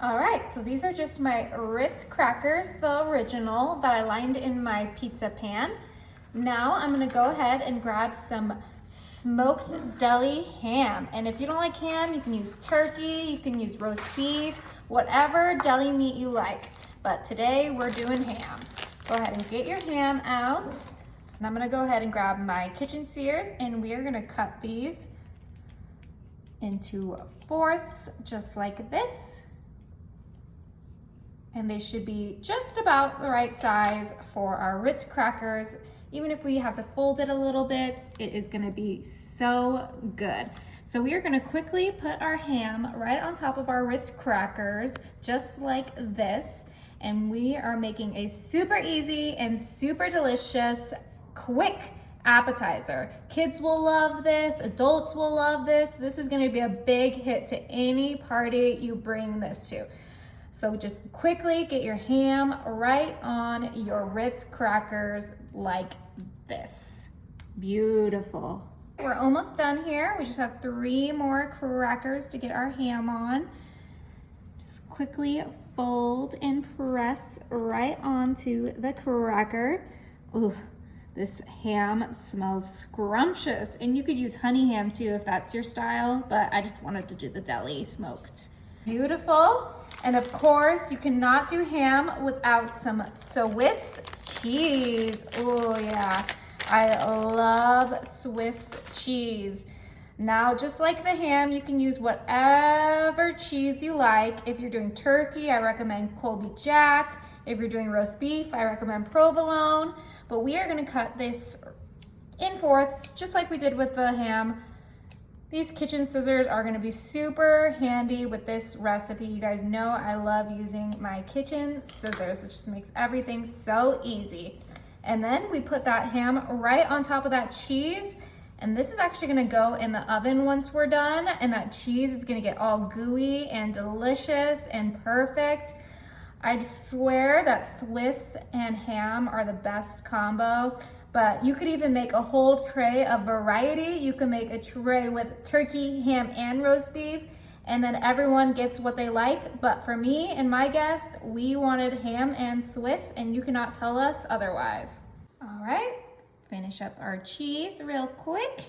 All right, so these are just my Ritz crackers, the original that I lined in my pizza pan. Now I'm gonna go ahead and grab some smoked deli ham. And if you don't like ham, you can use turkey, you can use roast beef, whatever deli meat you like. But today we're doing ham. Go ahead and get your ham out. And I'm gonna go ahead and grab my kitchen shears and we are gonna cut these into fourths, just like this. And they should be just about the right size for our Ritz crackers. Even if we have to fold it a little bit, it is gonna be so good. So we are gonna quickly put our ham right on top of our Ritz crackers, just like this. And we are making a super easy and super delicious, quick appetizer. Kids will love this, adults will love this. This is gonna be a big hit to any party you bring this to. So just quickly get your ham right on your Ritz crackers like this. Beautiful. We're almost done here. We just have 3 more crackers to get our ham on. Just quickly fold and press right onto the cracker. Ooh, this ham smells scrumptious. And you could use honey ham too if that's your style, but I just wanted to do the deli smoked. Beautiful. And of course, you cannot do ham without some Swiss cheese. Oh yeah, I love Swiss cheese. Now, just like the ham, you can use whatever cheese you like. If you're doing turkey, I recommend Colby Jack. If you're doing roast beef, I recommend provolone. But we are gonna cut this in fourths, just like we did with the ham. These kitchen scissors are gonna be super handy with this recipe. You guys know I love using my kitchen scissors. It just makes everything so easy. And then we put that ham right on top of that cheese. And this is actually gonna go in the oven once we're done. And that cheese is gonna get all gooey and delicious and perfect. I swear that Swiss and ham are the best combo. But you could even make a whole tray of variety. You can make a tray with turkey, ham, and roast beef, and then everyone gets what they like. But for me and my guest, we wanted ham and Swiss, and you cannot tell us otherwise. All right, finish up our cheese real quick.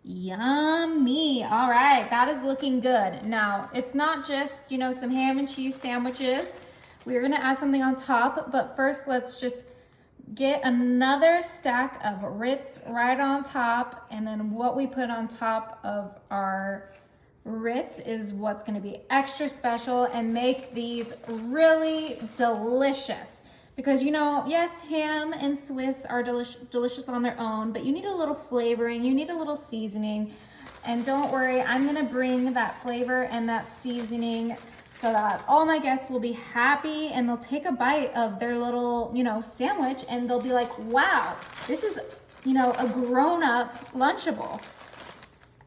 Yummy. All right, that is looking good. Now, it's not just, some ham and cheese sandwiches. We're gonna add something on top, but first let's just get another stack of Ritz right on top, and then what we put on top of our Ritz is what's gonna be extra special and make these really delicious. Because yes, ham and Swiss are delicious on their own, but you need a little flavoring, you need a little seasoning. And don't worry, I'm gonna bring that flavor and that seasoning so that all my guests will be happy and they'll take a bite of their little, sandwich and they'll be like, wow, this is, a grown-up Lunchable.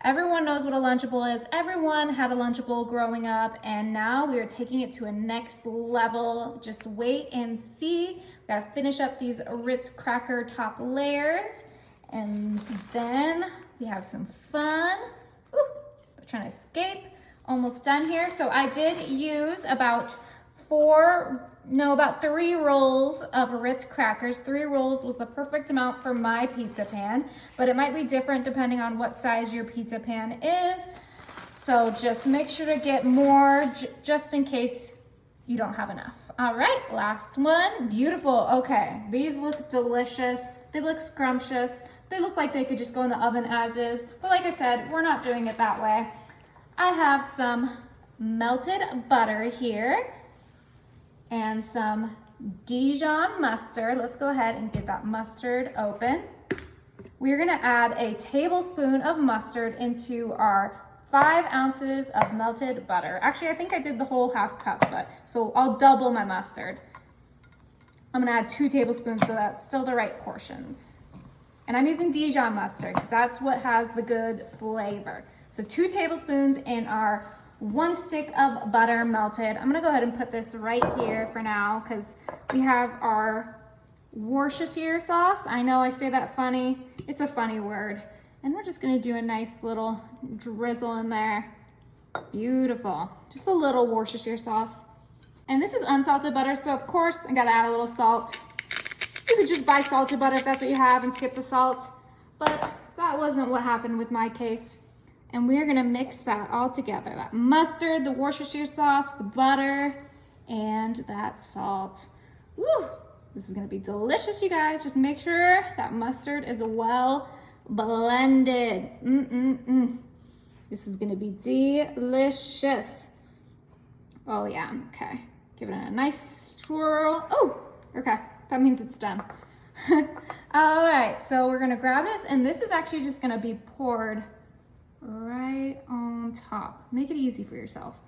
Everyone knows what a Lunchable is. Everyone had a Lunchable growing up, and now we are taking it to a next level. Just wait and see. We gotta finish up these Ritz cracker top layers, and then we have some fun. Ooh, they're trying to escape. Almost done here. So I did use about 3 rolls of Ritz crackers. 3 rolls was the perfect amount for my pizza pan, but it might be different depending on what size your pizza pan is. So just make sure to get more just in case you don't have enough. All right, last one. Beautiful. Okay, these look delicious. They look scrumptious. They look like they could just go in the oven as is, but like I said, we're not doing it that way. I have some melted butter here and some Dijon mustard. Let's go ahead and get that mustard open. We're gonna add a tablespoon of mustard into our 5 ounces of melted butter. Actually, I think I did the whole half cup, so I'll double my mustard. I'm gonna add 2 tablespoons, so that's still the right portions. And I'm using Dijon mustard because that's what has the good flavor. So 2 tablespoons in our 1 stick of butter melted. I'm gonna go ahead and put this right here for now because we have our Worcestershire sauce. I know I say that funny. It's a funny word. And we're just gonna do a nice little drizzle in there. Beautiful. Just a little Worcestershire sauce. And this is unsalted butter, so of course I gotta add a little salt. You could just buy salted butter if that's what you have and skip the salt, but that wasn't what happened with my case. And we're gonna mix that all together. That mustard, the Worcestershire sauce, the butter, and that salt. Woo! This is gonna be delicious, you guys. Just make sure that mustard is well blended. This is gonna be delicious. Oh yeah, okay. Give it a nice swirl. Oh, okay, that means it's done. All right, so we're gonna grab this, and this is actually just gonna be poured right on top. Make it easy for yourself.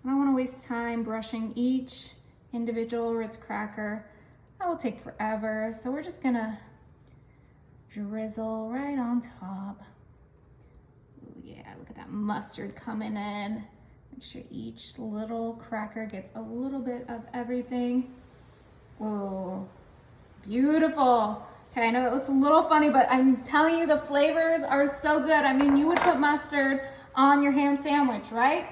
I don't wanna waste time brushing each individual Ritz cracker. That will take forever, so we're just gonna drizzle right on top. Ooh, yeah, look at that mustard coming in. Make sure each little cracker gets a little bit of everything. Whoa, beautiful. Okay, I know it looks a little funny, but I'm telling you the flavors are so good. I mean, you would put mustard on your ham sandwich, right?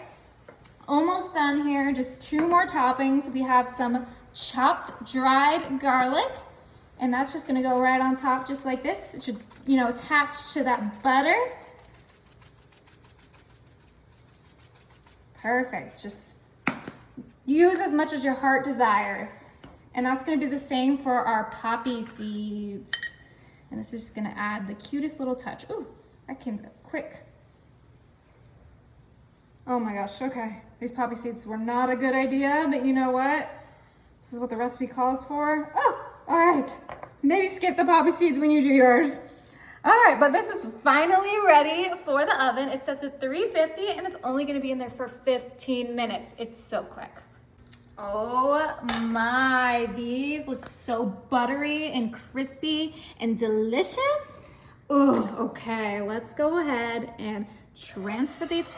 Almost done here, just 2 more toppings. We have some chopped dried garlic, and that's just gonna go right on top just like this. It should, attach to that butter. Perfect, just use as much as your heart desires. And that's gonna be the same for our poppy seeds. And this is just gonna add the cutest little touch. Ooh, that came quick. Oh my gosh, okay. These poppy seeds were not a good idea, but you know what? This is what the recipe calls for. Oh, all right. Maybe skip the poppy seeds when you do yours. All right, but this is finally ready for the oven. It's set to 350 and it's only gonna be in there for 15 minutes. It's so quick. Oh my, these look so buttery and crispy and delicious. Oh, okay, let's go ahead and transfer these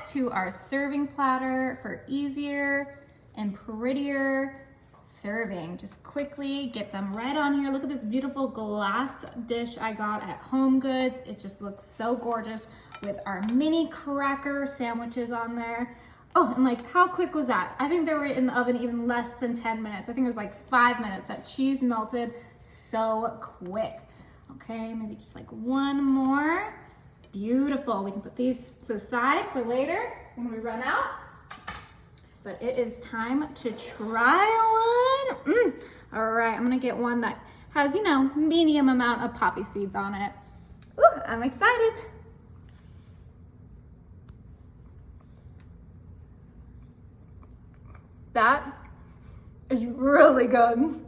to our serving platter for easier and prettier serving. Just quickly get them right on here. Look at this beautiful glass dish I got at Home Goods. It just looks so gorgeous with our mini cracker sandwiches on there. Oh, and how quick was that? I think they were in the oven even less than 10 minutes. I think it was 5 minutes. That cheese melted so quick. Okay, maybe just one more. Beautiful. We can put these to the side for later when we run out. But it is time to try one. All right, I'm gonna get one that has, medium amount of poppy seeds on it. Ooh, I'm excited. That is really good.